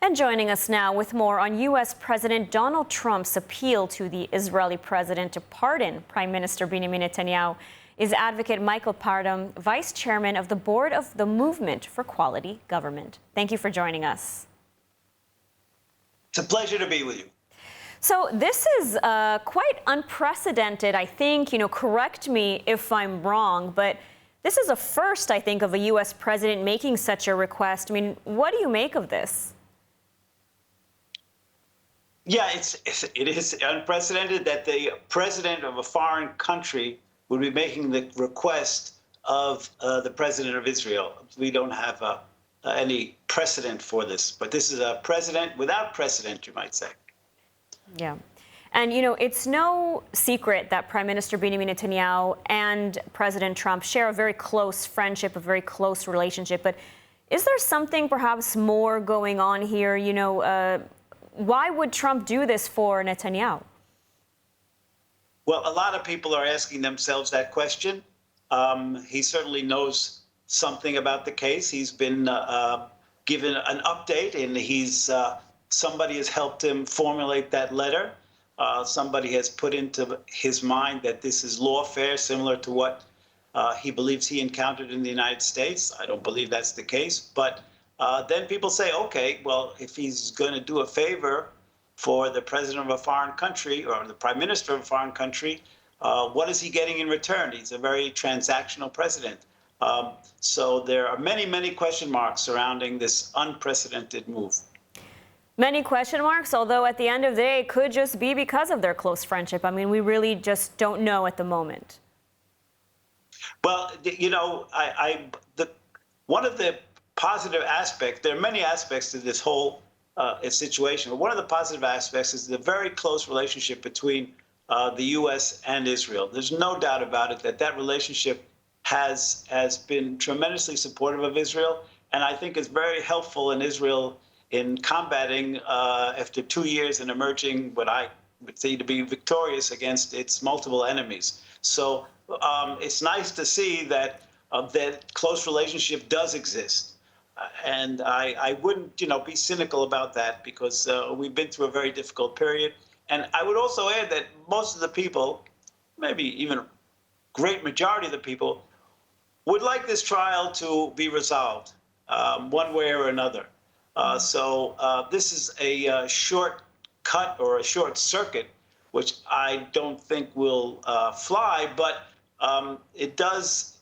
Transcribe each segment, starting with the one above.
And joining us now with more on U.S. President Donald Trump's appeal to the Israeli president to pardon Prime Minister Benjamin Netanyahu is advocate Michael Pardam, vice chairman of the board of the Movement for Quality Government. Thank you for joining us. It's a pleasure to be with you. So this is quite unprecedented, I think. Correct me if I'm wrong, but this is a first, I think, of a U.S. president making such a request. I mean, what do you make of this? Yeah, it is unprecedented that the president of a foreign country would be making the request of the president of Israel. We don't have any precedent for this, but this is a president without precedent, you might say. Yeah. And, it's no secret that Prime Minister Benjamin Netanyahu and President Trump share a very close friendship, a very close relationship. But is there something perhaps more going on here? Why would Trump do this for Netanyahu? Well, a lot of people are asking themselves that question. He certainly knows something about the case. He's been given an update, and somebody has helped him formulate that letter. Somebody has put into his mind that this is lawfare, similar to what he believes he encountered in the United States. I don't believe that's the case, but then people say, okay, well, if he's going to do a favor for the president of a foreign country or the prime minister of a foreign country, what is he getting in return? He's a very transactional president. So there are many, many question marks surrounding this unprecedented move. Many question marks, although at the end of the day, it could just be because of their close friendship. I mean, we really just don't know at the moment. Well, one of the positive aspects, there are many aspects to this whole situation, but one of the positive aspects is the very close relationship between the U.S. and Israel. There's no doubt about it that relationship has been tremendously supportive of Israel, and I think is very helpful in Israel in combating, after 2 years, and emerging what I would say to be victorious against its multiple enemies. So it's nice to see that that close relationship does exist. And I wouldn't, be cynical about that, because we've been through a very difficult period. And I would also add that most of the people, maybe even a great majority of the people, would like this trial to be resolved one way or another. So this is a short cut or a short circuit, which I don't think will fly, but it does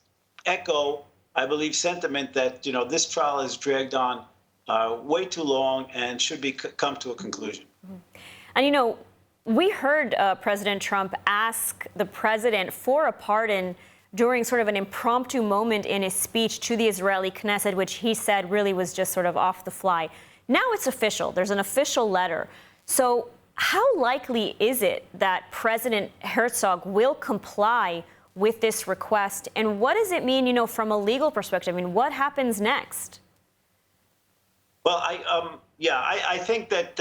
echo, I believe, sentiment that, this trial is dragged on way too long and should come to a conclusion. And, we heard President Trump ask the president for a pardon during sort of an impromptu moment in his speech to the Israeli Knesset, which he said really was just sort of off the fly. Now it's official. There's an official letter. So how likely is it that President Herzog will comply with this request? And what does it mean, from a legal perspective? I mean, what happens next? Well, I think that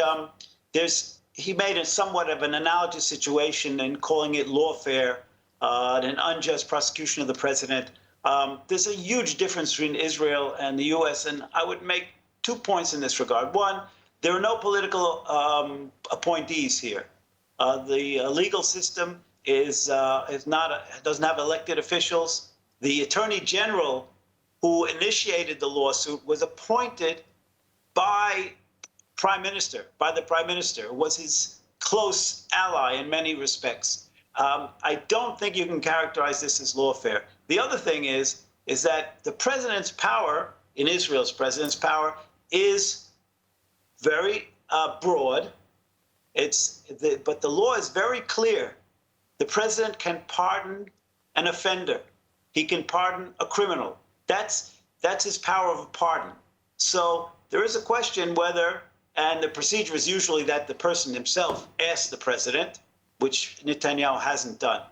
he made a somewhat of an analogous situation in calling it lawfare, an unjust prosecution of the president. There's a huge difference between Israel and the U.S., and I would make 2 points in this regard. One, there are no political appointees here. The legal system doesn't have elected officials. The attorney general who initiated the lawsuit was appointed by the prime minister, was his close ally in many respects. I don't think you can characterize this as lawfare. The other thing is that the president's power, in Israel's president's power, is very broad. But the law is very clear. The president can pardon an offender. He can pardon a criminal. That's his power of pardon. So there is a question whether, and the procedure is usually that the person himself asks the president, which Netanyahu hasn't done.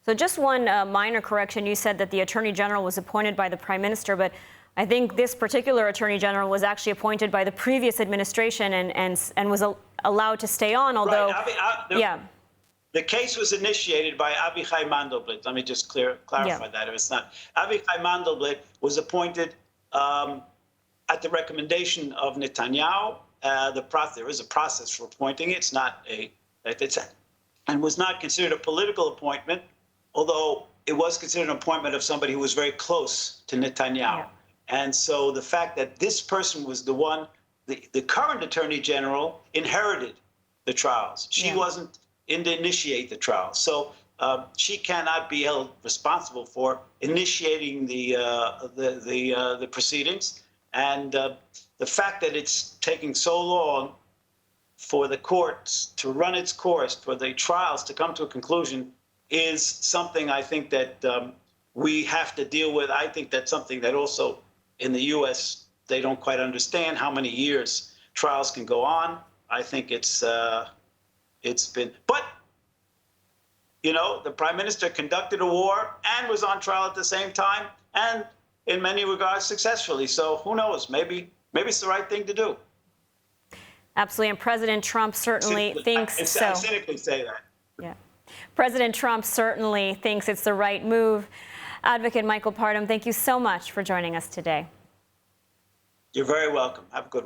So just one minor correction. You said that the Attorney General was appointed by the Prime Minister, but I think this particular Attorney General was actually appointed by the previous administration and was allowed to stay on, although... Right. The case was initiated by Avichai Mandelblit. Let me just clarify that if it's not. Avichai Mandelblit was appointed at the recommendation of Netanyahu There is a process for appointing it. It's not and was not considered a political appointment, although it was considered an appointment of somebody who was very close to Netanyahu. Yeah. And so the fact that this person was the one, the current attorney general inherited the trials. She wasn't in to initiate the trials. So she cannot be held responsible for initiating the proceedings. And the fact that it's taking so long for the courts to run its course, for the trials to come to a conclusion, is something I think that we have to deal with. I think that's something that also in the U.S. they don't quite understand, how many years trials can go on. I think it's been, but you know, the prime minister conducted a war and was on trial at the same time, and in many regards successfully. So who knows? Maybe it's the right thing to do. Absolutely, and President Trump certainly thinks so. I cynically say that. Yeah, President Trump certainly thinks it's the right move. Advocate Michael Parham, thank you so much for joining us today. You're very welcome. Have a good one.